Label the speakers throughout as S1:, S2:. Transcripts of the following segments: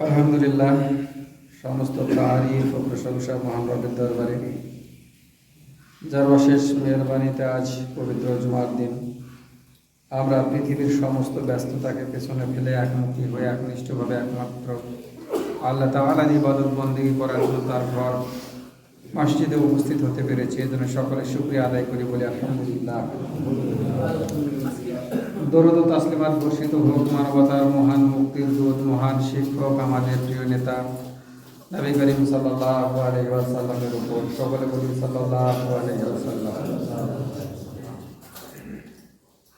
S1: আলহামদুলিল্লাহ, সমস্ত তারিফ ও প্রশংসা মহান রবের দরবারে, যার অশেষ মেহরবানিতে আজ পবিত্র জুমার দিন আমরা পৃথিবীর সমস্ত ব্যস্ততাকে পেছনে ফেলে একমুখী হয়ে একনিষ্ঠভাবে একমাত্র আল্লাহ তাআলার ইবাদত বন্দেগী করার জন্য তার ঘর মসজিদে উপস্থিত হতে পেরেছি। এজন্য সকলের শুকরিয়া আদায় করি, বলি আলহামদুলিল্লাহ। দরুদ ও তাসলিমাত বর্ষিত হোক মানবতার মহান মুক্তির দূত, মহান শিক্ষক, আমাদের প্রিয় নেতা নবী করিম সাল্লাল্লাহু আলাইহি ওয়াসাল্লামের উপর। সকলে বলি সাল্লাল্লাহু আলাইহি ওয়াসাল্লাম।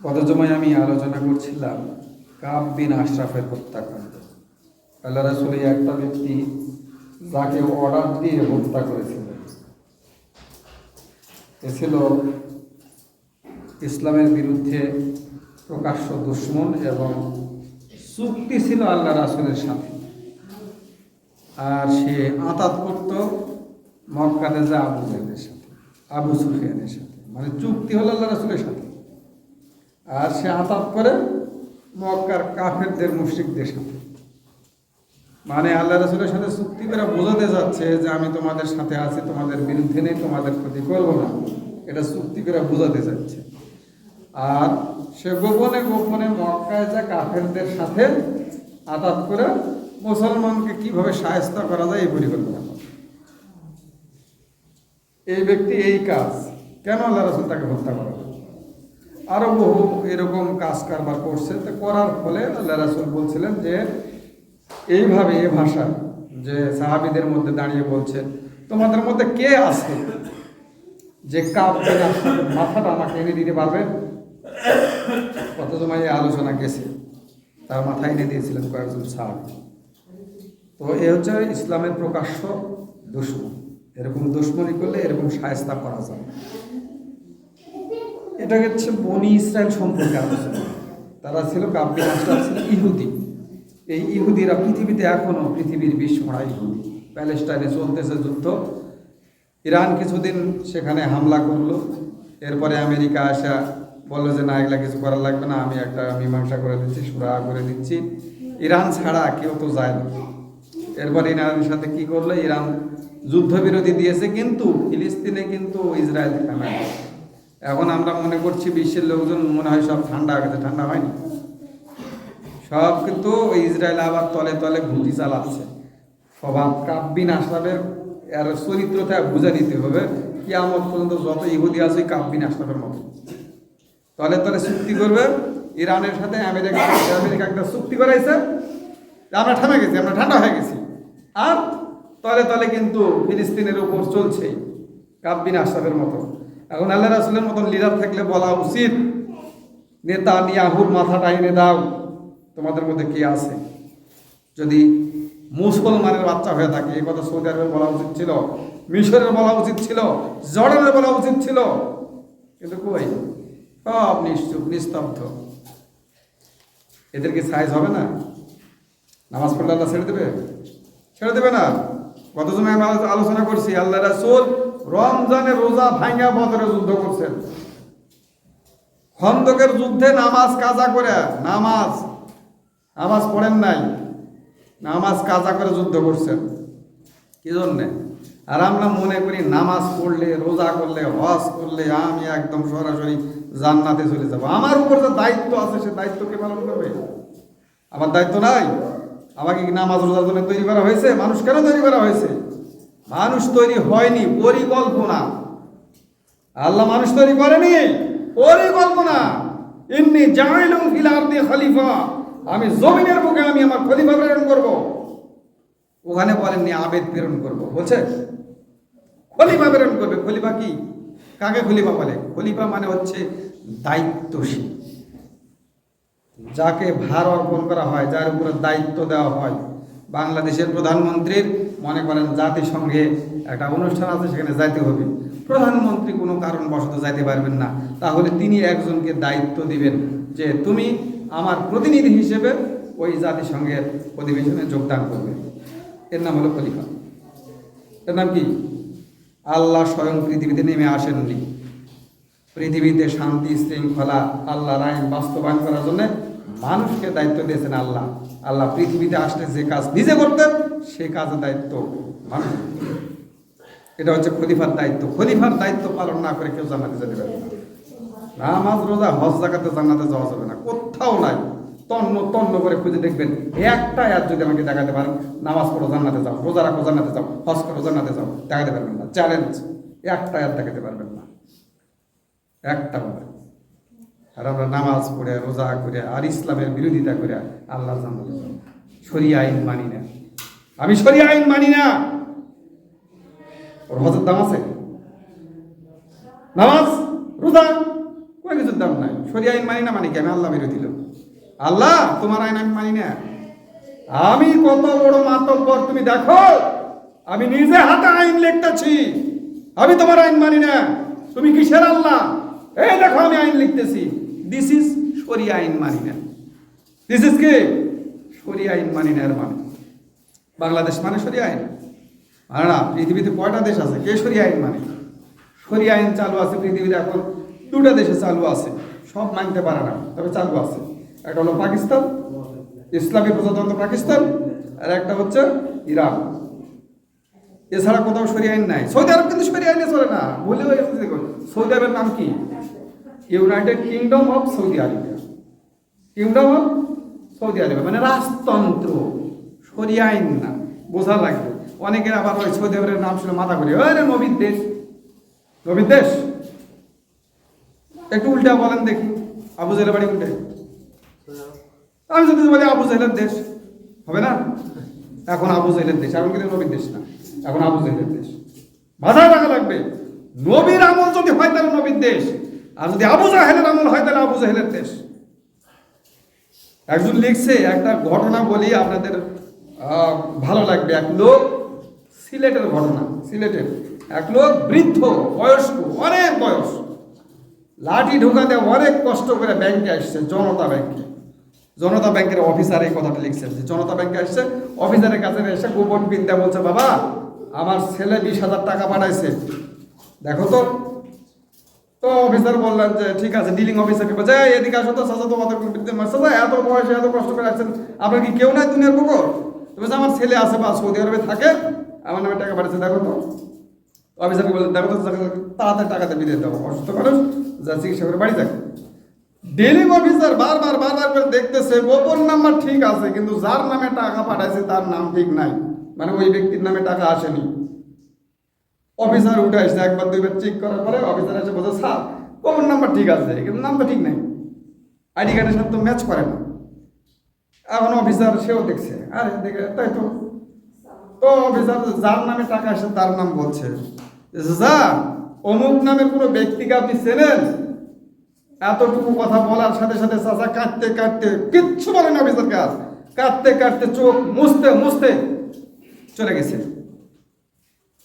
S1: গত জুমায় আমি আলোচনা করছিলাম কাব বিন আশরাফের হত্যাকাণ্ড। আল্লাহ রাসূল একটা ব্যক্তি যাকে অর্ডার দিয়ে হত্যা করেছিলেন, এ ছিল ইসলামের বিরুদ্ধে প্রকাশ্য দুশমন এবং চুক্তি ছিল আল্লাহ রাসূলের সাথে। আর সে আতাত করত মক্কাতে যা আবু জাহেলের সাথে, আবু সুফিয়ানের সাথে, মানে চুক্তি হলো আল্লাহ রাসূলের সাথে। আর সে আতাত করে মক্কার কাফেরদের মুশরিকদের সাথে, মানে আল্লাহ রাসূলের সাথে চুক্তি করে বোঝাতে যাচ্ছে যে আমি তোমাদের সাথে আছি, তোমাদের বিরুদ্ধে নেই, তোমাদের ক্ষতি করবো না, এটা চুক্তি করে বোঝাতে যাচ্ছে। আর সে গোপনে গোপনে মক্কায় যা কাফেরদের সাথে আতাত করে মুসলমানকে কিভাবে শায়েস্তা করা যায় এই পরিকল্পনা করে। এই ব্যক্তি এই কাজ কেন আল্লাহ রাসূল তাকে হত্যা করা, আরো বহু এরকম কাজ কারবার করছে। তো করার ফলে আল্লাহ রাসূল বলছিলেন যে এইভাবে এ ভাষা যে সাহাবীদের মধ্যে দাঁড়িয়ে বলছে, তোমাদের মধ্যে কে আছে যে কাব বিন আশরাফের মাথাটা আমাকে এনে দিতে পারবেন? কত সময় আলোচনা গেছে, তার মাথা এনে দিয়েছিলেন কয়েকজন সাহাবী। তো এ হচ্ছে ইসলামের প্রকাশ্য দুশমন। এরকম দুশমনি করলে এরকম শায়েস্তা করা যায়। এটা হচ্ছে বনি ইসরায়েল সম্পর্কে আলোচনা। তারা ছিল কাব বিন আশরাফ ছিল ইহুদি। এই ইহুদিরা পৃথিবীতে এখনো পৃথিবীর বিস্মরা ইহুদি। প্যালেস্টাইনে চলতেছে যুদ্ধ, ইরান কিছুদিন সেখানে হামলা করলো, এরপরে আমেরিকা আসা বললো যে না, এগুলা কিছু করার লাগবে না, আমি একটা মীমাংসা করে দিচ্ছি, সুরাহা করে দিচ্ছি। ইরান ছাড়া কেউ তো যায় না। এরপর ইরানের সাথে কি করলো, ইরান যুদ্ধবিরতি দিয়েছে, কিন্তু ফিলিস্তিনে কিন্তু ইসরায়েল থামে। এখন আমরা মনে করছি বিশ্বের লোকজন মনে হয় সব ঠান্ডা হয়ে গেছে, ঠান্ডা হয়নি। সব কিন্তু ওই ইসরায়েল আবার তলে তলে ঘুঁটি চালাচ্ছে। স্বভাব কাব বিন আশরাফের এর চরিত্রটা বুঝে নিতে হবে। কিয়ামত পর্যন্ত যত ইহুদি আছে কাব বিন আশরাফের মতো তলে তলে চুক্তি করবে। ইরানের সাথে আমেরিকা একটা চুক্তি করাইছে, আমরা থামে গেছি, আমরা ঠান্ডা হয়ে গেছি। আর তলে তলে কিন্তু ফিলিস্তিনের উপর চলছে কাব বিন আশরাফের মতো। এখন আল্লাহ রাসূলের মতন লিডার থাকলে বলা উচিত, নেতানিয়াহুর মাথাটা এনে দাও, তোমাদের মধ্যে কে আছে। যদি মুসলমানের বাচ্চা হয়ে থাকে, এই কথা সৌদি আরবের বলা উচিত ছিল, মিশরের বলা উচিত ছিল, জর্ডানের বলা উচিত ছিল, কিন্তু কই, সব নিশ্চুপ নিস্তব্ধ। এদেরকে সাইজ হবে না? নামাজ পড়লে আল্লাহ ছেড়ে দেবে? ছেড়ে দেবে না। গত সময় আমি আলোচনা করছি, আল্লাহ রাসূল রমজানের রোজা ভাঙা বদরে যুদ্ধ করছেন। খন্দকের যুদ্ধে নামাজ কাজা করে, নামাজ পড়েন নাই, নামাজ কাজা করে যুদ্ধ করছেন। কি জন্যে? আর আমরা মনে করি নামাজ পড়লে, রোজা করলে, হজ করলে আমি একদম সরাসরি জান্নাতে চলে যাব। আমার উপর যে দায়িত্ব আছে সে দায়িত্বকে পালন করবে। আমার দায়িত্ব নাই? আমাকে কি নামাজ রোজার জন্য তৈরি করা হয়েছে? মানুষ কেন তৈরি করা হয়েছে? মানুষ তৈরি হয়নি, পরিকল্পনা। আল্লাহ মানুষ তৈরি করেনি, পরিকল্পনা। ইন্নী জাইলুন ফিল আরদি খলিফা, আমি জমিনের বুকে আমি আমার খলিফা প্রেরণ করব। ওখানে বলেননি আবেদ প্রেরণ করব, বলছে খলিফা প্রেরণ করবে। খলিফা কি? কাকে খলিফা বলে? খলিফা মানে হচ্ছে দায়িত্বশীল, যাকে ভার অর্পণ করা হয়, যার উপরে দায়িত্ব দেওয়া হয়। বাংলাদেশের প্রধানমন্ত্রীর মনে করেন জাতিসংঘে একটা অনুষ্ঠান আছে, সেখানে যাইতে হবে। প্রধানমন্ত্রী কোনো কারণবশত যাইতে পারবেন না, তাহলে তিনি একজনকে দায়িত্ব দিবেন যে তুমি আমার প্রতিনিধি হিসেবে ওই জাতিসংঘের অধিবেশনে যোগদান করবে। এর নাম হলো খলিফা। এর নাম কি? আল্লাহ স্বয়ং পৃথিবীতে নেমে আসেননি, পৃথিবীতে শান্তি শৃঙ্খলা আল্লাহর আইন বাস্তবায়ন করার জন্য মানুষকে দায়িত্ব দিয়েছেন আল্লাহ। আল্লাহ পৃথিবীতে আসলে যে কাজ নিজে করতেন সেই কাজের দায়িত্ব মানুষ। এটা হচ্ছে খলিফার দায়িত্ব। খলিফার দায়িত্ব পালন না করে কেউ জান্নাতে যেতে পারবে না। নামাজ রোজা হজ যাকাতে জান্নাতে যাওয়া যাবে না, কোথাও নাই। তন্ন তন্ন করে খুঁজে দেখবেন, একটা আয়াত যদি আমাকে দেখাতে পারেন, নামাজ পড়ো জান্নাতে যাও, রোজা রাখো জান্নাতে যাও, হজ করো জান্নাতে যাও, দেখাতে পারবেন না। চ্যালেঞ্জ, একটা আয়াত দেখাতে পারবেন না, একটা বলে। আর আমরা নামাজ পড়ে রোজা করে আর ইসলামের বিরোধিতা করে আল্লাহ জান্নাতে যাও। শরিয়া আইন মানি না, আমি শরিয়া আইন মানি না। ওর হজের দাম আছে? নামাজ রোজা কোনো কিছুর দাম নাই। শরিয়া আইন মানি না মানে কি আমি আল্লাহ বিরোধী লোক? আল্লাহ তোমার আইন আমি মানি না। আমি কত বড় মাতব্বর তুমি দেখো, আমি নিজে হাতে আইন লিখতেছি, আমি তোমার আইন মানি না। তুমি কিসের আল্লাহ? এই দেখো আমি আইন লিখতেছি, দিস ইজ শরিয়া আইন মানি না। দিস ইজ কি? শরিয়া আইন মানি না। এর মানে বাংলাদেশ মানে শরিয়া আইন মানে না। পৃথিবীতে কয়টা দেশ আছে কে শরিয়া আইন মানে? শরিয়া আইন চালু আছে পৃথিবীতে এখন দুটা দেশে চালু আছে, সব মানতে পারে না তবে চালু আছে। একটা হলো পাকিস্তান, ইসলামী প্রজাতন্ত্র পাকিস্তান, আর একটা হচ্ছে ইরান। এছাড়া কোথাও শরিয়া আইন নাই। সৌদি আরব কিন্তু শরিয়া আইনে চলে না, ভুলে হয়ে গেছে। দেখুন সৌদি আরবের নাম কি? United kingdom of Saudi Arabia. Kingdom of Saudi Arabia মানে রাজতন্ত্র, শরিয়া আইন না। বোঝা লাগবে। অনেকের আবার ওই সৌদি আরবের নাম শুনে মাথা করি, আরে নবীর দেশ, নবীর দেশ। একটু উল্টা বলেন দেখি, আবু জেহেলের বাড়ি উল্টে। আমি যদি বলি আবু জেহেলের দেশ, হবে না? এখন আবু জেহেলের দেশ, এখন কিন্তু নবীর দেশ না, এখন আবু জেহেলের দেশ। ভাষায় রাখা লাগবে। নবীর আমল যদি হয় তাহলে নবীর দেশ, আর যদি আবু জাহেলের আমল হয় তাহলে আবু জাহেলের দেশ। একজন লিখছে, একটা ঘটনা বলি আপনাদের ভালো লাগবে। এক লোক, সিলেটের ঘটনা, সিলেটের এক লোক বৃদ্ধ বয়স্ক, অনেক বয়স, লাঠি ঢোকাতে অনেক কষ্ট করে ব্যাংকে আসছে, জনতা ব্যাংকে। জনতা ব্যাংকের অফিসার এই কথাটা লিখছেন যে জনতা ব্যাংকে আসছে, অফিসারের কাছে এসে গোপন বিদ্যা বলছে, বাবা আমার ছেলে 20,000 টাকা পাঠাইছে, দেখো তো। তো অফিসার বললেন যে ঠিক আছে, ডিলিং অফিসারকে বলছে এদিকে আসো তো, চাচা তোমাদের এত বয়সে এত কষ্ট করে আসছেন, আপনার কি কেউ নাই দুনিয়ার পুকুর? তো বলছে আমার ছেলে আছে বা সৌদি আরবে থাকে, আমার নামে টাকা পাঠাচ্ছে, দেখো তো। অফিসারকে বলছে দেখো তো, তাড়াতাড়ি টাকাতে বিদেশ দেবো, অসুস্থ মানুষ যা চিকিৎসা করে বাড়ি থাকে। ডিলিং অফিসার বারবার করে দেখতেছে গোপন নাম্বার ঠিক আছে, কিন্তু যার নামে টাকা পাঠাইছে তার নাম ঠিক নাই, মানে ওই ব্যক্তির নামে টাকা আসেনি। অফিসার উঠে আসছে, একবার দুইবার চেক করার পরে অফিসার এসে বলছে স্যার গোপন নাম্বার ঠিক আছে কিন্তু নামটা ঠিক নাই, আইডি কার্ডের সাথে তো ম্যাচ করে না। এখন অফিসার সেও দেখছে, আরে দেখে তাই তো। তো অফিসার যার নামে টাকা আসে তার নাম বলছে, যা অমুক নামের কোনো ব্যক্তিকে আপনি চেনেন? এতটুকু কথা বলার সাথে সাথে চাচা কাঁদতে কাঁদতে, কিচ্ছু বলেন অফিসারকে, আর কাঁদতে কাঁদতে চোখ মুছতে মুছতে চলে গেছে।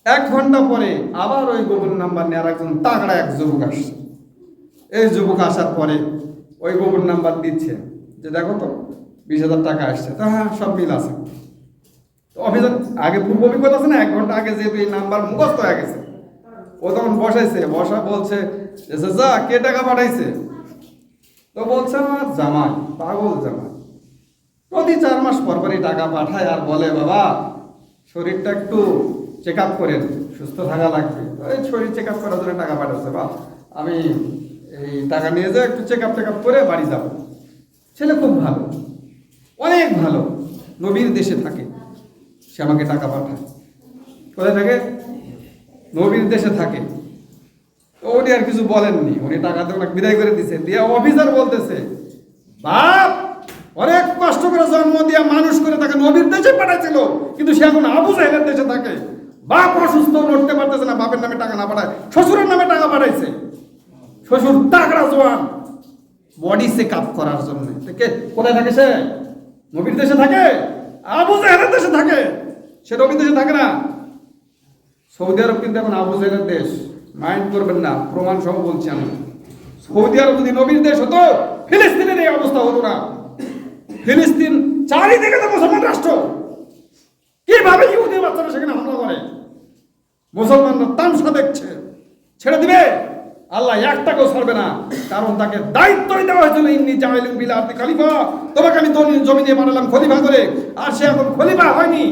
S1: 1 ঘন্টা পরে আবার ওই গোপন নাম্বার নিয়ে আর একজন তাগড়া এক যুবক আসছে। এই যুবক আসার পরে ওই গোপন নাম্বার দিচ্ছে যে দেখো তো 20,000 টাকা আসছে। তো হ্যাঁ সব মিল আছে। তো অফিসার আগে পূর্ব অভিজ্ঞতা আছে না, 1 ঘন্টা আগে যেহেতু এই নাম্বার মুখস্থ হয়ে গেছে, ও তখন বসাইছে, বসা বলছে যা কে টাকা পাঠাইছে? তো বলছে আমার জামাই, পাগল জামাই, প্রতি 4 মাস পর পরই টাকা পাঠায় আর বলে বাবা শরীরটা একটু চেক আপ করেন, সুস্থ থাকা লাগবে। এই শরীর চেক আপ করার জন্য টাকা পাঠাচ্ছে, বা আমি এই টাকা নিয়ে যাই একটু চেক আপ করে বাড়ি যাব। ছেলে খুব ভালো, অনেক ভালো, নবীর দেশে থাকে, সে আমাকে টাকা পাঠায়। কোথায় থাকে? নবীর দেশে থাকে। উনি আর কিছু বলেননি, উনি টাকা দিয়ে ওনাকে বিদায় করে দিচ্ছে। দিয়ে অফিসার বলতেছে বাপ অনেক কষ্ট করে জন্ম দিয়ে মানুষ করে তাকে নবীর দেশে পাঠাইছিল, কিন্তু সে এখন আবু জাহেলের দেশে থাকে। বাপ অসুস্থ, নড়তে পারতেছে না, বাপের নামে টাকা না পাঠায় শ্বশুরের নামে টাকা পাঠাইছে। শ্বশুর তাগড়া জোয়ান, বডি চেক আপ করার জন্য। কোথায় থাকে সে? নবীর দেশে থাকে, আবু জাহেলের দেশে থাকে, সে নবীর দেশে থাকে না। সৌদি আরব কিন্তু এখন আবু জাহেলের দেশ, মাইন্ড করবেন না, প্রমাণ সহ বলছি আমি। সৌদি আরব যদি নবীর দেশ হতো, ফিলিস্তিনের এই অবস্থা হতো না। ফিলিস্তিন চারিদিকে তো মুসলমান রাষ্ট্র, কিভাবে ইহুদি বাচ্চারা সেখানে হামলা করে? মুসলমানরা তামসা দেখছে, ছেড়ে দিবে? আল্লাহ একটাকেও ছাড়বে না, কারণ তাকে দায়িত্বই দেওয়া হয়েছিল, ইন্নী জাইলুন ফিল আরদি খলিফা, তোমাকে আমি জমিনে বানালাম খলিফা করে। আর সে এখন খলিফা হয়নি,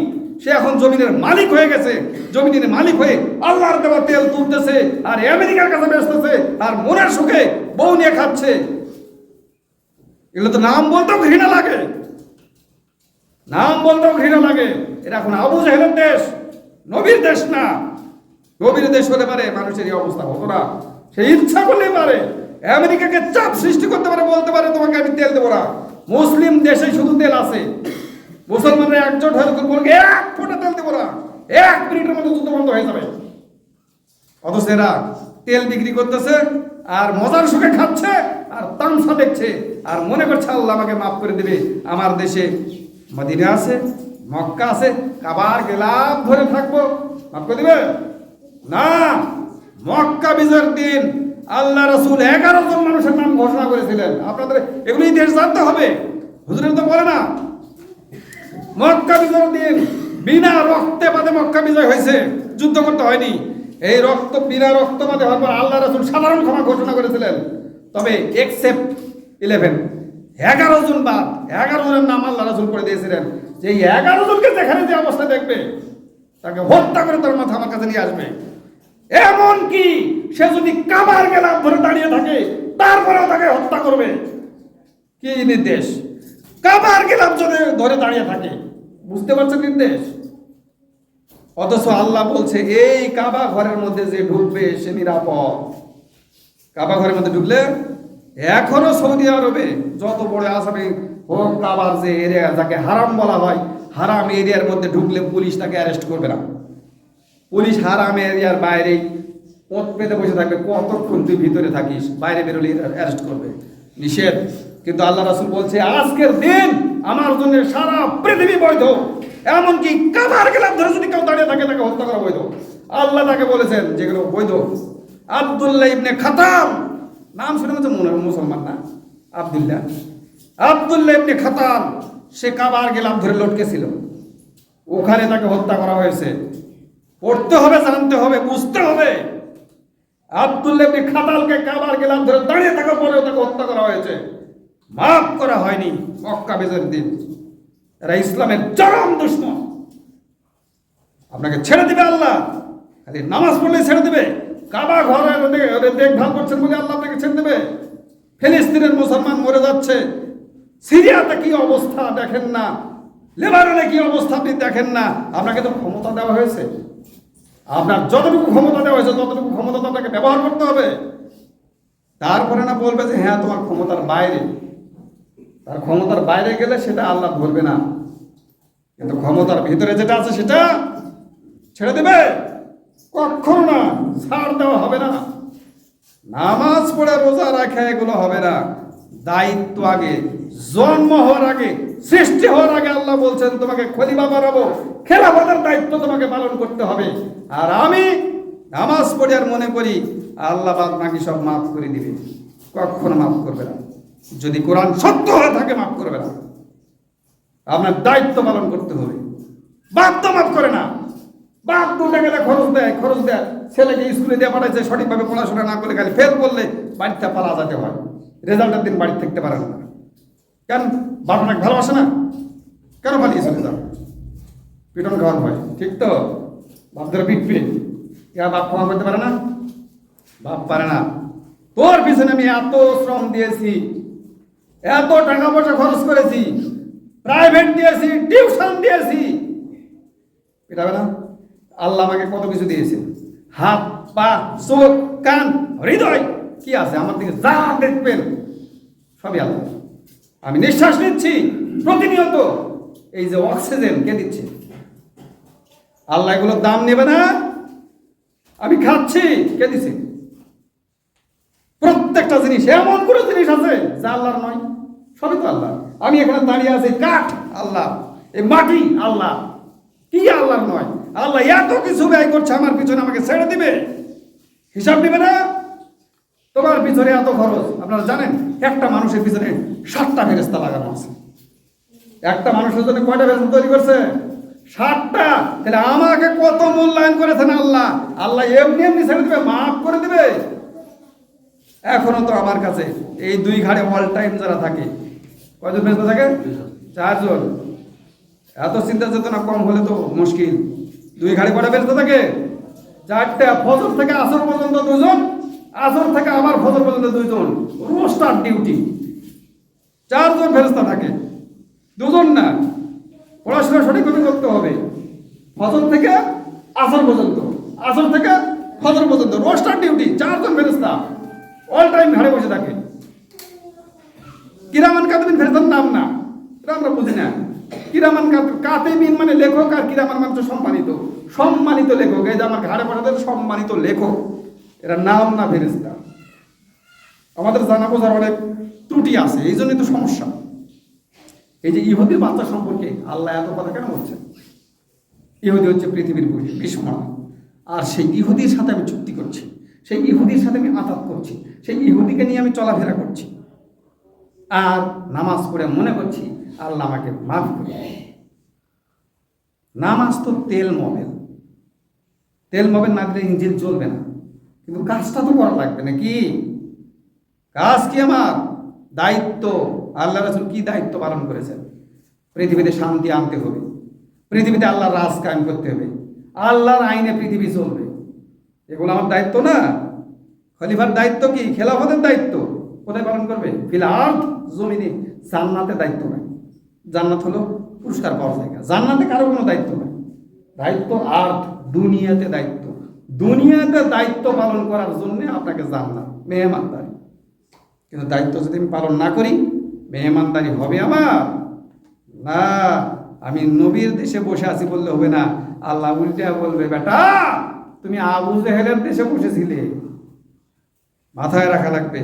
S1: সে এখন জমিনের মালিক হয়ে গেছে। জমিনের মালিক হয়ে আল্লাহর দেওয়া তেল তুলতেছে আর আমেরিকার কাছে বেচতেছে আর মনের সুখে বউ নিয়ে খাচ্ছে। এগুলো তো নাম বলতেও ঘৃণা লাগে, নাম বলতেও ঘৃণা লাগে। এটা এখন আবু জাহেলের দেশ, নবীর দেশ না। নবীর দেশ হতে পারে মানুষের এই অবস্থা হতো না। সে ইচ্ছা করলেই পারে আমেরিকাকে চাপ সৃষ্টি করতে পারে, বলতে পারে তোমাকে আমি তেল দেবো না। মুসলিম দেশে শুধু তেল আছে, মুসলমানরা একজোট হয়ে বলবে এক ফোঁটা তেল দেবো না, 1 মিনিটের মধ্যে যুদ্ধ বন্ধ হয়ে যাবে। অথচ এরা তেল বিক্রি করতেছে আর মজার সুখে খাচ্ছে আর তামসা দেখছে আর মনে করছে আল্লাহ আমাকে মাফ করে দেবে। আমার দেশে মদিনা আছে, মক্কা আছে, কাবার গেলাম ধরে থাকবো, মাফ করে দিবে না। মক্কা বিজয়ের দিন আল্লাহ রাসূল 11 জন মানুষের নাম ঘোষণা করেছিলেন। আপনাদের এগুলো ইতিহাস জানতে হবে, হুজুরের তো বলে না। মক্কা বিজয়ের দিন বিনা রক্তপাতে মক্কা বিজয় হয়েছে, যুদ্ধ করতে হয়নি। এই বিনা রক্তপাতে হওয়ার পর আল্লাহ রাসূল সাধারণ ক্ষমা ঘোষণা করেছিলেন। তবে এক্সেপ্ট 11 জন বাদ 11 জনের নাম আল্লাহ রাসূল করে দিয়েছিলেন যে এই 11 জনকে যেখানে যে অবস্থা দেখবে তাকে হত্যা করে তার মাথা আমার কাছে নিয়ে আসবে। এমন কি সে যদি কাবার গেলাম ধরে দাঁড়িয়ে থাকে তারপরেও তাকে হত্যা করবে। কি নির্দেশ! কাবার গেলাম ধরে দাঁড়িয়ে থাকে, বুঝতে পারছেন নির্দেশ? অথচ আল্লাহ বলছে এই কাবা ঘরের মধ্যে যে ঢুকবে সে নিরাপদ। কাবা ঘরের মধ্যে ঢুকলে এখনো সৌদি আরবে যত বড় আসামি হোক, কাবার যে এরিয়া যাকে হারাম বলা হয়, হারাম এরিয়ার মধ্যে ঢুকলে পুলিশ তাকে অ্যারেস্ট করবে না। পুলিশ হারাম এরিয়ার বাইরে পথ পেতে বসে থাকবে, কতক্ষণ তুই ভিতরে থাকিস, বাইরে বেরোলে অ্যারেস্ট করবে, নিষেধ। কিন্তু আল্লাহ রাসূল বলছে আজকের দিন আমার জন্য সারা পৃথিবী বৈধ। এমনকি কাবার গেলাম ধরে যদি কেউ দাঁড়িয়ে থাকে তাকে হত্যা করা বৈধ। আল্লাহ তাকে বলেছেন যেগুলো বৈধ। আব্দুল্লাহ ইবনে খাতাম, নাম শুনে মনে হয় মুসলমান না, আব্দুল্লাহ ইবনে খাতাম, সে কাবার গেলাম ধরে লটকে ছিল, ওখানে তাকে হত্যা করা হয়েছে। পড়তে হবে, জানতে হবে, বুঝতে হবে। আব্দুল্লাহ ইবনে খাতালকে কাবার গেলাম ধরে দাঁড়িয়ে থাকার পরেও তাকে হত্যা করা হয়েছে, মাফ করা হয়নি মক্কা বিজয়ের দিন। এরা ইসলামের চরম দুশমন। আপনাকে ছেড়ে দিবে আল্লাহ, খালি নামাজ পড়লে ছেড়ে দিবে। কাবা ঘরের দেখভাল করছেন বলে আল্লাহ আপনাকে ছেড়ে দেবে? ফিলিস্তিনের মুসলমান মরে যাচ্ছে, সিরিয়াতে কি অবস্থা দেখেন না, লেবাননে কি অবস্থা আপনি দেখেন না? আপনাকে তো ক্ষমতা দেওয়া হয়েছে, আপনার যতটুকু ক্ষমতা দেওয়া হয়েছে ততটুকু ক্ষমতা তো আপনাকে ব্যবহার করতে হবে। তারপরে না বলবে যে হ্যাঁ তোমার ক্ষমতার বাইরে। তার ক্ষমতার বাইরে গেলে সেটা আল্লাহ ধরবে না, কিন্তু ক্ষমতার ভিতরে যেটা আছে সেটা ছেড়ে দেবে? কখনো না, ছাড় দেওয়া হবে না। নামাজ পড়ে রোজা রাখা এগুলো হবে না। দায়িত্ব আগে, জন্ম হওয়ার আগে, সৃষ্টি হওয়ার আগে আল্লাহ বলছেন তোমাকে খলিফা বানাবো, খেলাফতের দায়িত্ব তোমাকে পালন করতে হবে। আর আমি নামাজ পড়ি আর মনে করি আল্লাহ বাদ বাকি সব মাফ করে দিবে, কখনো মাফ করবে না। যদি কোরআন সত্য হয়ে থাকে মাফ করবে না। আপনার দায়িত্ব পালন করতে হবে। বাপ তো মাফ করে না, বাপ দুটা গেলে খরচ দেয়, ছেলেকে স্কুলে দিয়ে পাঠাইছে, সঠিকভাবে পড়াশোনা না করলে খালি ফেল করলে বাড়িতে পালা যেতে হয়, রেজাল্টের দিন বাড়ি থাকতে পারে না। কেন? বাপ অনেক ভালোবাসে না, কেন পালিয়ে চলে যাও? পিটন খাওয়ার ভয়, ঠিক তো? বাপ ধরে পিটবে, বাপ ক্ষমা করতে পারে না? বাপ পারে না। তোর পিছনে আমি এত শ্রম দিয়েছি, এত টাকা পয়সা খরচ করেছি, প্রাইভেট দিয়েছি, টিউশন দিয়েছি, পিটাবে না? আল্লাহ আমাকে কত কিছু দিয়েছে, হাত, পা, চোখ, কান, হৃদয়, কি আছে আমার দিকে যা দেখবেন সবই আল্লাহ। আমি নিঃশ্বাস নিচ্ছি প্রতিনিয়ত, এই যে অক্সিজেন কে দিচ্ছে? আল্লাহ এগুলোর দাম নেবে না? আমি খাচ্ছি, কে দিচ্ছে? প্রত্যেকটা জিনিস, এমন কোনো জিনিস আছে যা আল্লাহর নয়? সবই তো আল্লাহ। আমি এখানে দাঁড়িয়ে আছি, কাঠ আল্লাহ, এই মাটি আল্লাহ, কি আল্লাহর নয়? আল্লাহ এত কিছু ব্যয় করছে আমার পিছনে, আমাকে ছেড়ে দিবে? হিসাব দিবে না? তোমার পিছনে এত খরচ, আপনারা জানেন একটা মানুষের পিছনে 7টা ফেরেশতা লাগানো আছে। একটা মানুষের জন্য কয়টা ফেরেশতা তৈরি করছে? 7টা। তাহলে আমাকে কত মূল্যায়ন করেছেন আল্লাহ। আল্লাহ এমনি এমনি ছেড়ে দিবে? মাফ করে দিবে? এখনো তো আমার কাছে এই দুই ঘাড়ে অল টাইম যারা থাকে, কয়জন ফেরেশতা থাকে? 4 জন। এত চিন্তা চেতনা কম হলে তো মুশকিল। দুই ঘাড়ে কটা ফেরেশতা থাকে? 4টা। ফজর থেকে আসর পর্যন্ত 2 জন, আসর থেকে আবার ফজর পর্যন্ত 2 জন, রোস্টার ডিউটি। 4 জন ফেরেশতা থাকে, 2 জন না। পড়াশোনা সঠিকভাবে করতে হবে। ফজর থেকে আসর পর্যন্ত, আসর থেকে ফজর পর্যন্ত রোস্টার ডিউটি, 4 জন ফেরেশতা অল টাইম ঘাড়ে বসে থাকে। কিরামান কাতিবিন ফেরেশতার নাম না, এটা আমরা বুঝি না। কিরামান কাতিবিন মানে লেখক, আর কিরামান মানে সম্মানিত, সম্মানিত লেখক। এই যে আমার ঘাড়ে বসাতে সম্মানিত লেখক, এরা নাম না ফেরেশতা। আমাদের জানা বোঝার অনেক ত্রুটি আছে, এই জন্যই তো সমস্যা। এই যে ইহুদির বাচ্চা সম্পর্কে আল্লাহ এত কথা কেন বলছেন? ইহুদি হচ্ছে পৃথিবীর বিস্ময়, আর সেই ইহুদির সাথে আমি চুক্তি করছি, সেই ইহুদির সাথে আমি আতাত করছি, সেই ইহুদিকে নিয়ে আমি চলাফেরা করছি, আর নামাজ পড়ে মনে করছি আল্লাহ আমাকে মাফ করে। নামাজ তো তেল মোবিল, তেল মোবিল না দিলে ইঞ্জিন চলবে না, কিন্তু কাজটা তো করা লাগবে নাকি? কাজ কি আমার? দায়িত্ব। আল্লাহ রাসূল কি দায়িত্ব পালন করেছেন? পৃথিবীতে শান্তি আনতে হবে, পৃথিবীতে আল্লাহর রাজ কায়েম করতে হবে, আল্লাহর আইনে পৃথিবী চলবে। এগুলো আমার দায়িত্ব না? খলিফার দায়িত্ব কি? খেলাফতের দায়িত্ব কোথায় পালন করবে? ফিল আরদ, জমিনে। জান্নাতের দায়িত্ব নাই। জান্নাত হলো পুরস্কার পাওয়ার জায়গা, জান্নাতে কারো কোনো দায়িত্ব নাই। দায়িত্ব আরদ, দুনিয়াতে দায়িত্ব। দুনিয়াতে দায়িত্ব পালন করার জন্য আপনাকে জান্নাত, মেহমানদারি। কিন্তু দায়িত্ব যদি আমি পালন না করি, মেহমানদারি হবে আমার না। আমি নবীর দেশে বসে আছি বললে হবে না, আল্লাহ উল্টা বলবে, বেটা তুমি আবু জেহেলের দেশে বসেছিলে। মাথায় রাখা লাগবে।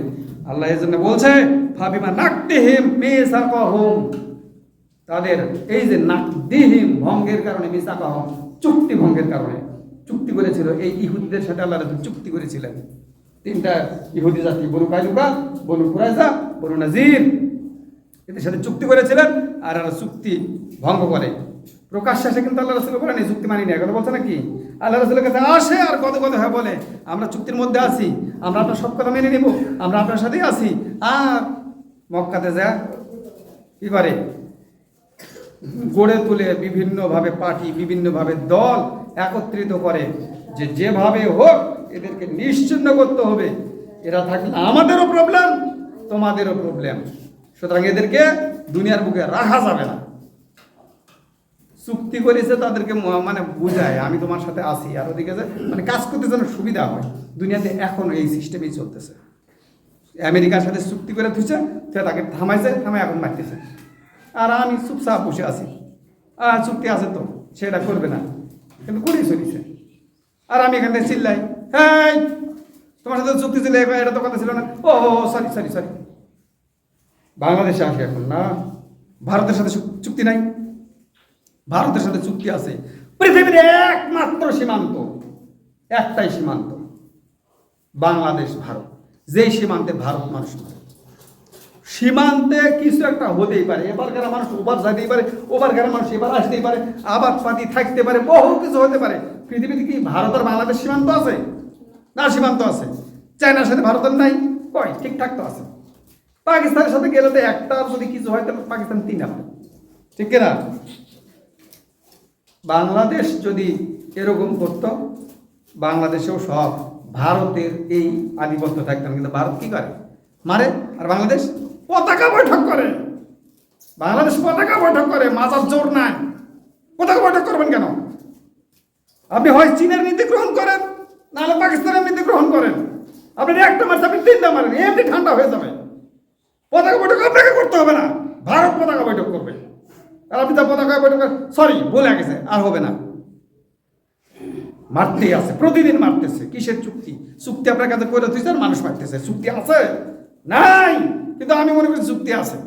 S1: আল্লাহ এই জন্য বলছে, ফাবিমা নাকদিহিম মিসাকাহুম, তাদের এই যে নাকদিহিম ভঙ্গের কারণে, মিসাকাহুম চুক্তি ভঙ্গের কারণে, চুক্তি করেছিল এই ইহুদিদের সাথে। আল্লাহ রাসূল চুক্তি করেছিলেন। 3টা ইহুদি জাতি, বনু কায়নুকা, বনু কুরাইজা, বনু নাজির, এদের সাথে চুক্তি করেছিলেন, আর এরা চুক্তি ভঙ্গ করে। প্রকাশ্যে আসে কিন্তু আল্লাহ রাসূল বলেন এই চুক্তি মানি না, কথা বলছে নাকি? আল্লাহ রাসূলের কাছে আসে আর কত কথা হ্যাঁ বলে, আমরা চুক্তির মধ্যে আছি, আমরা আপনার সব কথা মেনে নিব, আমরা আপনার সাথেই আছি। আর মক্কাতে যা কি করে? গড়ে তুলে বিভিন্নভাবে পার্টি, বিভিন্নভাবে দল একত্রিত করে, যে যেভাবে হোক এদেরকে নিশ্চিহ্ন করতে হবে। এরা থাকলে আমাদেরও প্রবলেম, তোমাদেরও প্রবলেম, সুতরাং এদেরকে দুনিয়ার বুকে রাখা যাবে না। চুক্তি করেছে তাদেরকে, মানে বুঝায় আমি তোমার সাথে আসি, আর ওদিকে মানে কাজ করতে যেন সুবিধা হয়। দুনিয়াতে এখনো এই সিস্টেমই চলতেছে। আমেরিকার সাথে চুক্তি করে থুইছে, তাকে থামাইছে, থামাই এখন মারতেছে, আর আমি চুপচাপ বসে আছি। চুক্তি আছে তো, সেটা করবে না, কিন্তু করেই চলিছে। আর আমি এখান থেকে চিল্লাই, হ্যাঁ তোমার সাথে চুক্তি ছিল, এটা তো কথা ছিল না। ও সরি সরি সরি। বাংলাদেশে আসি এখন না, ভারতের সাথে চুক্তি নাই? ভারতের সাথে চুক্তি আছে। পৃথিবীর একমাত্র সীমান্ত, একটাই সীমান্ত, বাংলাদেশ ভারত। যেই সীমান্তে ভারত মানুষ মারে, সীমান্তে কিছু একটা হতেই পারে। এবারকার মানুষ ওবার যাইতেই পারে, ওবারকার মানুষ এবার আসতেই পারে, আবার পাতি থাকতে পারে, বহু কিছু হতে পারে। পৃথিবীতে কি ভারত আর বাংলাদেশ সীমান্ত আছে? না, সীমান্ত আছে। চায়নার সাথে ভারতের নাই, কয় ঠিকঠাক তো আছে। পাকিস্তানের সাথে গেলে তো একটা যদি কিছু হয় তাহলে পাকিস্তান 3টা হয়, ঠিক কিনা? বাংলাদেশ যদি এরকম করতো, বাংলাদেশেও সব ভারতের এই আধিপত্য থাকতাম। কিন্তু ভারত কি করে? মারে। আর বাংলাদেশ পতাকা বৈঠক করে। বাংলাদেশ পতাকা বৈঠক করে, মাজার জোর নাই। পতাকা বৈঠক করবেন কেন? আপনি হয় চীনের নীতি গ্রহণ করেন, নাহলে পাকিস্তানের নীতি গ্রহণ করেন। আপনি একটা মারতে, আপনি 3টা মারেন, এমনি ঠান্ডা হয়ে যাবে। পতাকা বৈঠক আপনাকে করতে হবে না, ভারত পতাকা বৈঠক করবে। আর আপনি তা পতাকা বৈঠক, সরি বলে গেছে, আর হবে না। মারতেই আছে, প্রতিদিন মারতেছে। কিসের চুক্তি? চুক্তি আপনার কাছে করে দিয়েছেন, মানুষ মারতেছে। চুক্তি আছে নাই? কিন্তু আমি মনে করি চুক্তি আছে।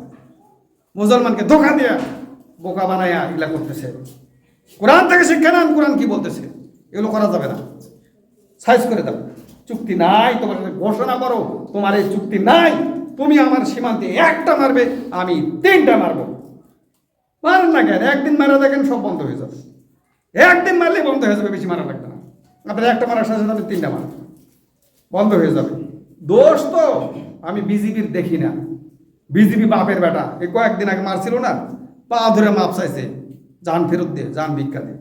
S1: মুসলমানকে ধোকা দিয়ে বোকা বানায়া এগুলা করতেছে। কোরআন থেকে শিক্ষা নেন, কোরআন কি বলতেছে, এগুলো করা যাবে না। সাইজ করে দাও, চুক্তি নাই, তোমার সাথে ঘোষণা করো তোমার এই চুক্তি নাই, তুমি আমার সীমান্তে একটা মারবে, আমি 3টা মারবো। মারেন না কেন? একদিন মারা দেখেন সব বন্ধ হয়ে যাবে। একদিন মারলে বন্ধ হয়ে যাবে, বেশি মারা লাগবে না। আপনার একটা মারার সাথে সাথে 3টা মারা বন্ধ হয়ে যাবে। দোষ তো আমি বিজেপির দেখি না। বিজেপি বাপের বেটা এই কয়েকদিন আগে মারছিল না, পা ধরে মাপ চাইছে, যান ফেরত দিয়ে, যান ভিক্ষা দিয়ে।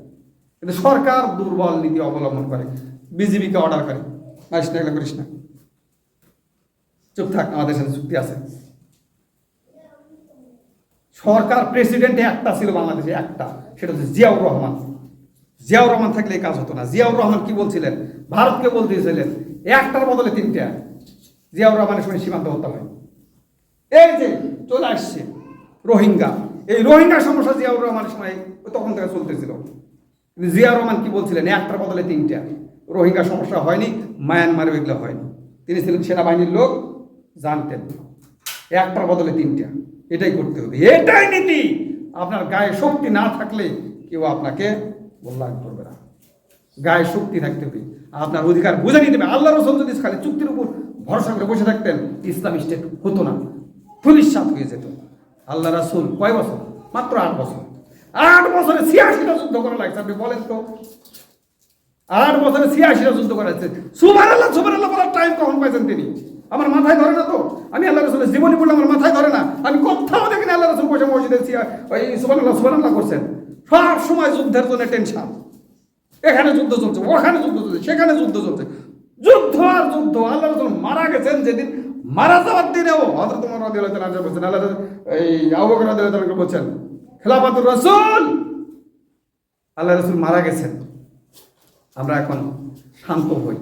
S1: কিন্তু সরকার দুর্বল নীতি অবলম্বন করে, বিজেপিকে অর্ডার করে, আসিস না, এগুলো করিস না, চুপ থাক, আমাদের সাথে চুক্তি আছে। সরকার প্রেসিডেন্ট একটা ছিল বাংলাদেশে, একটা, সেটা হচ্ছে জিয়াউর রহমান। জিয়াউর রহমান থাকলে এই কাজ হতো না। জিয়াউর রহমান কি বলছিলেন, ভারতকে বলতেছিলেন একটার বদলে তিনটা। জিয়াউর রহমানের সময় সীমান্ত হত্যা হয়। এই যে চলে আসছে রোহিঙ্গা, এই রোহিঙ্গা সমস্যা জিয়াউর রহমানের সময় তখন থেকে চলতেছিল। কিন্তু জিয়াউর রহমান কি বলছিলেন, একটার বদলে তিনটা। রোহিঙ্গা সমস্যা হয়নি, মায়ানমারে এগুলো হয়নি। তিনি ছিলেন সেনাবাহিনীর লোক, জানতেন একটার বদলে তিনটা, এটাই করতে হবে, এটাই নীতি। আপনার গায়ে শক্তি না থাকলে কেউ আপনাকে মূল্যায়ন করবে না। গায়ে শক্তি থাকতে হবে, আপনার অধিকার বুঝে নিতে হবে। আল্লাহ রসুল যদি খালি চুক্তির উপর ভরসা করে বসে থাকতেন, ইসলাম স্টেট হতো না, পুলিশ সাথ হয়ে যেত। আল্লাহ রাসূল কয় বছর? মাত্র 8 বছর। 8 বছরে 86টা যুদ্ধ করা লাগছে। আপনি বলেন তো, 8 বছরে 86টা যুদ্ধ করেছে। সুবহানাল্লাহ, সুবহানাল্লাহ বলার টাইম কখন পাইছেন তিনি? আমার মাথায় ধরে না তো। আমি আল্লাহ রাসূলের জীবনী পড়লে আমার মাথায় ধরে না। আমি কোথাও দেখিনি আল্লাহ রাসূল বসে মসজিদে ওই সুবহানাল্লাহ সুবহানাল্লাহ করছেন। সব সময় যুদ্ধের জন্য টেনশন। এখানে যুদ্ধ চলছে, ওখানে যুদ্ধ চলছে, সেখানে যুদ্ধ চলছে, যুদ্ধ আর যুদ্ধ। আল্লাহ রাসূল মারা গেছেন যেদিন, মারা যাওয়ার দিনেও হযরত ওমর রাদিয়াল্লাহু তাআলা বলেছেন, আল্লাহ এই আবু বকর রাদিয়াল্লাহু তাআলা বলেছেন, খেলাফাতুর রাসূল, আল্লাহ রাসূল মারা গেছেন, আমরা এখন শান্ত হই,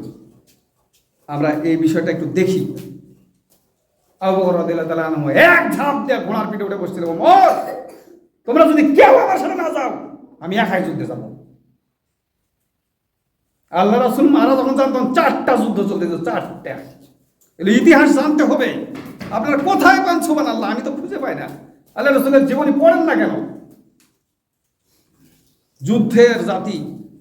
S1: আমরা এই বিষয়টা একটু দেখি। আবু বকর রাদিয়াল্লাহু তাআলা আনহু এক ঝাঁপ দিয়ে ঘোড়ার পিঠে উঠে বসছিল, ওমর তোমরা যদি কেউ আমার সাথে না যাও, আমি একাই যুদ্ধে যাব। আল্লাহ রাসূল মারা যখন যান তখন 4টা যুদ্ধ চলতেছে, 4টা। ইতিহাস জানতে হবে। আপনারা কোথায় পান সুবহানাল্লাহ? আমি তো খুঁজে পাই না। আল্লাহ রাসূলের জীবনী পড়েন না কেন? যুদ্ধের জাতি,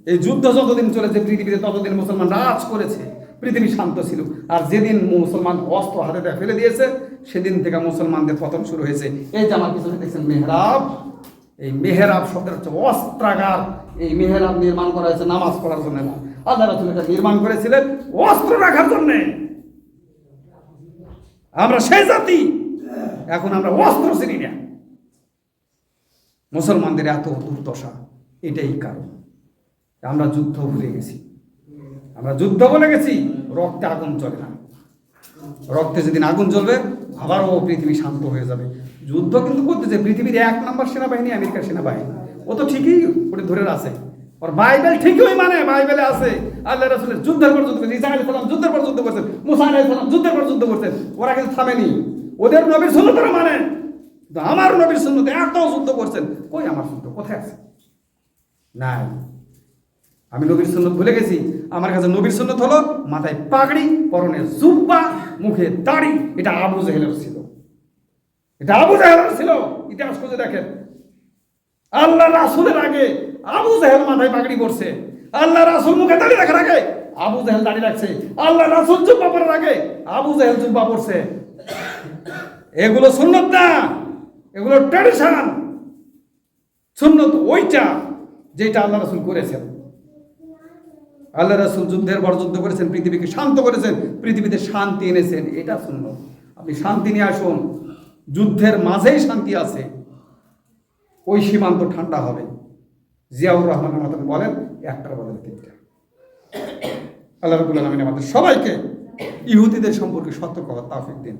S1: এই যুদ্ধ যতদিন চলেছে পৃথিবীতে ততদিন মুসলমান রাজ করেছে, পৃথিবী শান্ত ছিল। আর যেদিন মুসলমান অস্ত্র হাতে ফেলে দিয়েছে, সেদিন থেকে মুসলমানদের পতন শুরু হয়েছে। এই যে আমার পিছনে দেখছেন মেহরাব, এই মেহরাব শব্দের হচ্ছে অস্ত্রাগার। এই মেহরাব নির্মাণ করা হয়েছে নামাজ পড়ার জন্য না, আল্লাহ রাসূল এটা নির্মাণ করেছিলেন অস্ত্র রাখার জন্য। আমরা সেই জাতি, এখন আমরা অস্ত্র চিনি না। মুসলমানদের এত দুর্দশা, এটাই কারণ। আমরা যুদ্ধ ভুলে গেছি, আমরা যুদ্ধ বলে গেছি। রক্তে আগুন জ্বলে না, রক্তে যেদিন আগুন জ্বলবে আবারও পৃথিবী শান্ত হয়ে যাবে। যুদ্ধ কিন্তু করতেছে পৃথিবীর 1 নম্বর সেনাবাহিনী আমেরিকার সেনাবাহিনী। ও তো ঠিকই ওটা ধরে আছে, ওর বাইবেল ঠিকই ওই মানে, বাইবেলে আছে আল্লাহ রাসূলের যুদ্ধের পর যুদ্ধ করছেন, ঈসা আলাইহিস সালাম যুদ্ধের পর যুদ্ধ করছেন, মুসা আলাইহিস সালাম যুদ্ধের পর যুদ্ধ করছেন। ওরা কিন্তু থামেনি, ওদের নবীর সুন্নাত ওরা মানে। আমার নবীর সুন্নাত এত যুদ্ধ করছেন, কই আমার যুদ্ধ কোথায় আছে? নাই। আমি নবীর সুন্নাত ভুলে গেছি। আমার কাছে নবীর সুন্নাত হলো মাথায় পাগড়ি, পরনে জুব্বা, মুখে দাড়ি। এটা আবু জেহেলের ছিল, এটা আবু জেহেলের ছিল। ইতিহাস খুঁজে দেখেন, আল্লাহ রাসূলের আগে আবু জেহেল মাথায় পাগড়ি পরছে। আল্লাহ রাসূল মুখে দাড়ি রাখার আগে আবু জেহেল দাড়ি রাখছে। আল্লাহ রাসূল জুব্বা পরার আগে আবু জেহেল জুব্বা পরছে। এগুলো সুন্নাত না, এগুলো ট্র্যাডিশন। সুন্নাত ওইটা যেটা আল্লাহ রাসূল করেছেন। আল্লাহ রাসূল যুদ্ধের পর যুদ্ধ করেছেন, পৃথিবীকে শান্ত করেছেন, পৃথিবীতে শান্তি এনেছেন। এটা সুন্নাত। আপনি শান্তি নিয়ে আসুন, যুদ্ধের মাঝেই শান্তি আছে, ওই সীমান্ত ঠান্ডা হবে। জিয়াউর রহমানের মতন বলেন একটার বদলে 3টা। আল্লাহ রাব্বুল আলামিন আমাদের সবাইকে ইহুদিদের সম্পর্কে সতর্ক হওয়ার তৌফিক দিন।